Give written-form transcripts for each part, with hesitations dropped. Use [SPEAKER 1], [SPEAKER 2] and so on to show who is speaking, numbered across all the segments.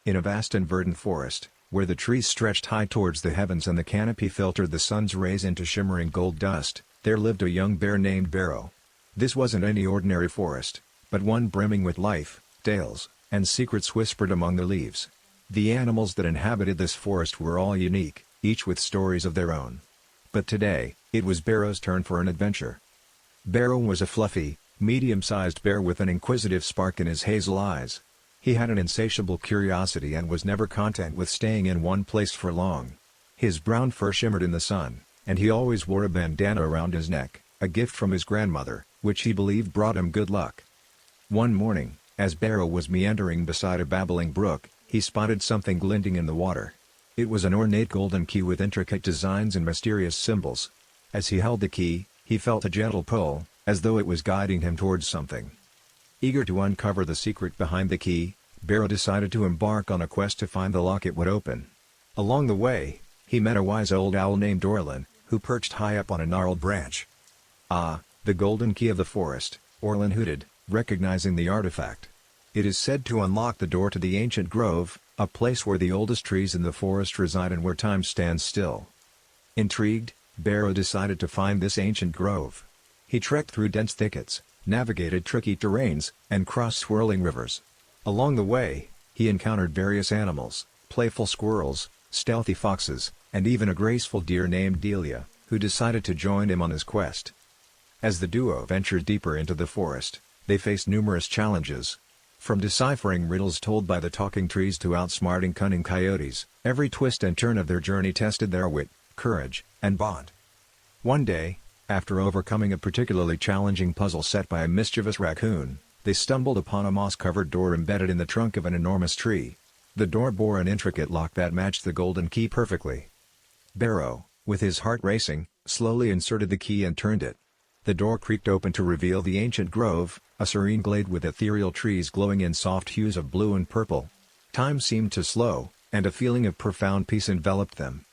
[SPEAKER 1] In a vast and verdant forest, where the trees stretched high towards the heavens and the canopy filtered the sun's rays into shimmering gold dust, there lived a young bear named Bearo. This wasn't any ordinary forest, but one brimming with life, tales, and secrets whispered among the leaves. The animals that inhabited this forest were all unique, each with stories of their own. But today, it was Bearo's turn for an adventure. Bearo was a fluffy, medium-sized bear with an inquisitive spark in his hazel eyes. He had an insatiable curiosity and was never content with staying in one place for long. His brown fur shimmered in the sun, and he always wore a bandana around his neck, a gift from his grandmother, which he believed brought him good luck. One morning, as Bearo was meandering beside a babbling brook, he spotted something glinting in the water. It was an ornate golden key with intricate designs and mysterious symbols. As he held the key, he felt a gentle pull, as though it was guiding him towards something. Eager to uncover the secret behind the key, Bearo decided to embark on a quest to find the lock it would open. Along the way, he met a wise old owl named Orlin, who perched high up on a gnarled branch. "Ah, the golden key of the forest," Orlin hooted, recognizing the artifact. "It is said to unlock the door to the ancient grove, a place where the oldest trees in the forest reside and where time stands still." Intrigued, Bearo decided to find this ancient grove. He trekked through dense thickets, navigated tricky terrains, and crossed swirling rivers. Along the way, he encountered various animals, playful squirrels, stealthy foxes, and even a graceful deer named Delia, who decided to join him on his quest. As the duo ventured deeper into the forest, they faced numerous challenges. From deciphering riddles told by the talking trees to outsmarting cunning coyotes, every twist and turn of their journey tested their wit, courage, and bond. One day, after overcoming a particularly challenging puzzle set by a mischievous raccoon, they stumbled upon a moss-covered door embedded in the trunk of an enormous tree. The door bore an intricate lock that matched the golden key perfectly. Bearo, with his heart racing, slowly inserted the key and turned it. The door creaked open to reveal the ancient grove, a serene glade with ethereal trees glowing in soft hues of blue and purple. Time seemed to slow, and a feeling of profound peace enveloped them.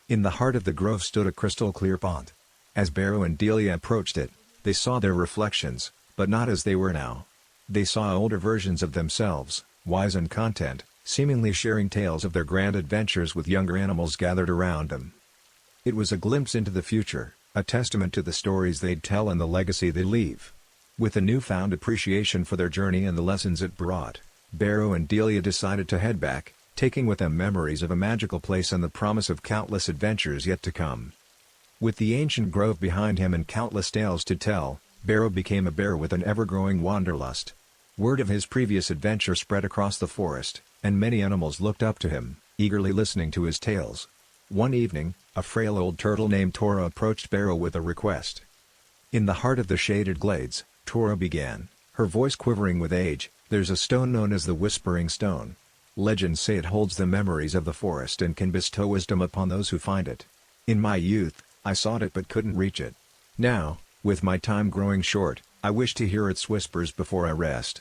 [SPEAKER 1] In the heart of the grove stood a crystal-clear pond. As Bearo and Delia approached it, they saw their reflections, but not as they were now. They saw older versions of themselves, wise and content, seemingly sharing tales of their grand adventures with younger animals gathered around them. It was a glimpse into the future, a testament to the stories they'd tell and the legacy they'd leave. With a newfound appreciation for their journey and the lessons it brought, Bearo and Delia decided to head back, taking with them memories of a magical place and the promise of countless adventures yet to come. With the ancient grove behind him and countless tales to tell, Bearo became a bear with an ever-growing wanderlust. Word of his previous adventure spread across the forest, and many animals looked up to him, eagerly listening to his tales. One evening, a frail old turtle named Tora approached Bearo with a request. In the heart of the shaded glades, Tora began, her voice quivering with age, "There's a stone known as the Whispering Stone. Legends say it holds the memories of the forest and can bestow wisdom upon those who find it. In my youth, I sought it but couldn't reach it. Now, with my time growing short, I wish to hear its whispers before I rest."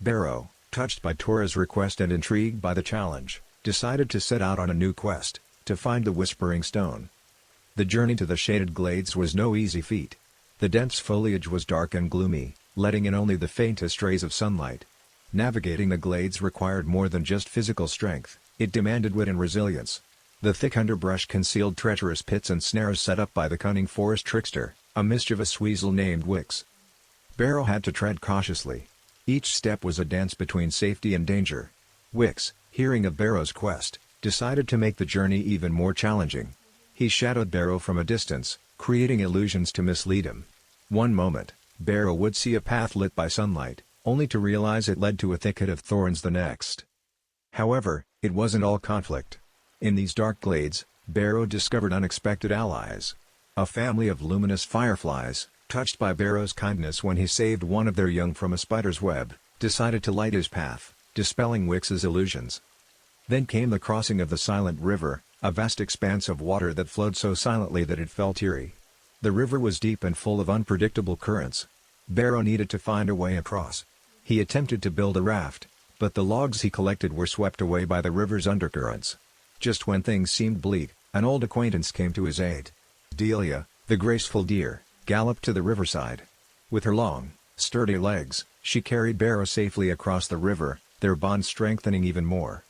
[SPEAKER 1] Bearo, touched by Tora's request and intrigued by the challenge, decided to set out on a new quest, to find the Whispering Stone. The journey to the shaded glades was no easy feat. The dense foliage was dark and gloomy, letting in only the faintest rays of sunlight. Navigating the glades required more than just physical strength, it demanded wit and resilience. The thick underbrush concealed treacherous pits and snares set up by the cunning forest trickster, a mischievous weasel named Wix. Bearo had to tread cautiously. Each step was a dance between safety and danger. Wix, hearing of Bearo's quest, decided to make the journey even more challenging. He shadowed Bearo from a distance, creating illusions to mislead him. One moment, Bearo would see a path lit by sunlight, only to realize it led to a thicket of thorns the next. However, it wasn't all conflict. In these dark glades, Bearo discovered unexpected allies. A family of luminous fireflies, touched by Bearo's kindness when he saved one of their young from a spider's web, decided to light his path, dispelling Wix's illusions. Then came the crossing of the silent river, a vast expanse of water that flowed so silently that it felt eerie. The river was deep and full of unpredictable currents. Bearo needed to find a way across. He attempted to build a raft, but the logs he collected were swept away by the river's undercurrents. Just when things seemed bleak, an old acquaintance came to his aid. Delia, the graceful deer, galloped to the riverside. With her long, sturdy legs, she carried Bearo safely across the river, their bond strengthening even more.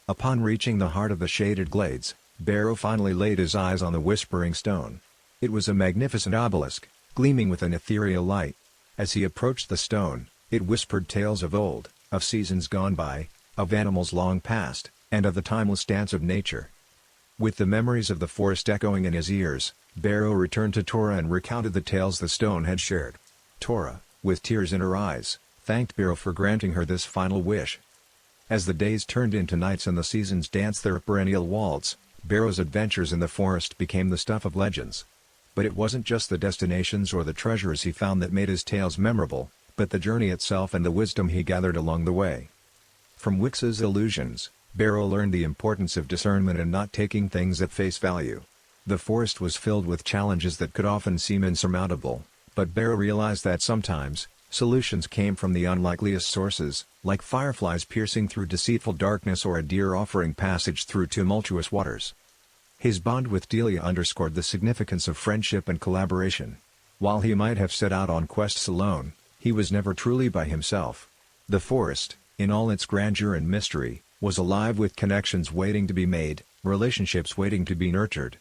[SPEAKER 1] Upon reaching the heart of the shaded glades, Bearo finally laid his eyes on the Whispering Stone. It was a magnificent obelisk, gleaming with an ethereal light. As he approached the stone, it whispered tales of old, of seasons gone by, of animals long past, and of the timeless dance of nature. With the memories of the forest echoing in his ears, Bearo returned to Tora and recounted the tales the stone had shared. Tora, with tears in her eyes, thanked Bearo for granting her this final wish. As the days turned into nights and the seasons danced their perennial waltz, Bearo's adventures in the forest became the stuff of legends. But it wasn't just the destinations or the treasures he found that made his tales memorable, but the journey itself and the wisdom he gathered along the way. From Wix's illusions, Bearo learned the importance of discernment and not taking things at face value. The forest was filled with challenges that could often seem insurmountable, but Bearo realized that sometimes, solutions came from the unlikeliest sources, like fireflies piercing through deceitful darkness or a deer offering passage through tumultuous waters. His bond with Delia underscored the significance of friendship and collaboration. While he might have set out on quests alone, he was never truly by himself. The forest, in all its grandeur and mystery, was alive with connections waiting to be made, relationships waiting to be nurtured.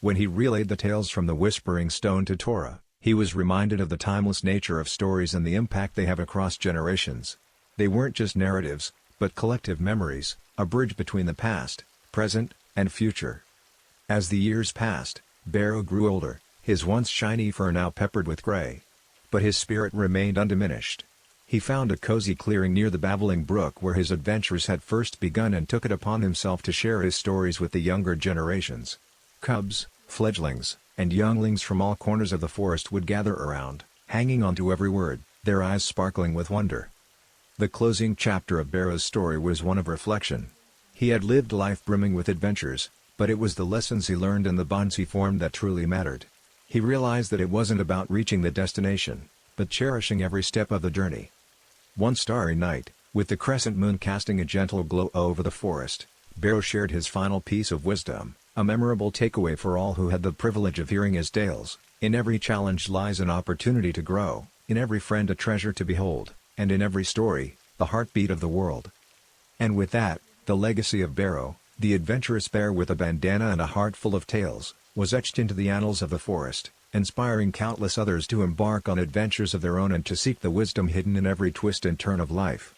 [SPEAKER 1] When he relayed the tales from the Whispering Stone to Tora, he was reminded of the timeless nature of stories and the impact they have across generations. They weren't just narratives, but collective memories, a bridge between the past, present, and future. As the years passed, Bearo grew older, his once shiny fur now peppered with gray. But his spirit remained undiminished. He found a cozy clearing near the babbling brook where his adventures had first begun and took it upon himself to share his stories with the younger generations. Cubs, fledglings, and younglings from all corners of the forest would gather around, hanging on to every word, their eyes sparkling with wonder. The closing chapter of Bearo's story was one of reflection. He had lived life brimming with adventures, but it was the lessons he learned and the bonds he formed that truly mattered. He realized that it wasn't about reaching the destination, but cherishing every step of the journey. One starry night, with the crescent moon casting a gentle glow over the forest, Bearo shared his final piece of wisdom, a memorable takeaway for all who had the privilege of hearing his tales. In every challenge lies an opportunity to grow, in every friend a treasure to behold, and in every story, the heartbeat of the world. And with that, the legacy of Bearo, the adventurous bear with a bandana and a heart full of tales, was etched into the annals of the forest, inspiring countless others to embark on adventures of their own and to seek the wisdom hidden in every twist and turn of life.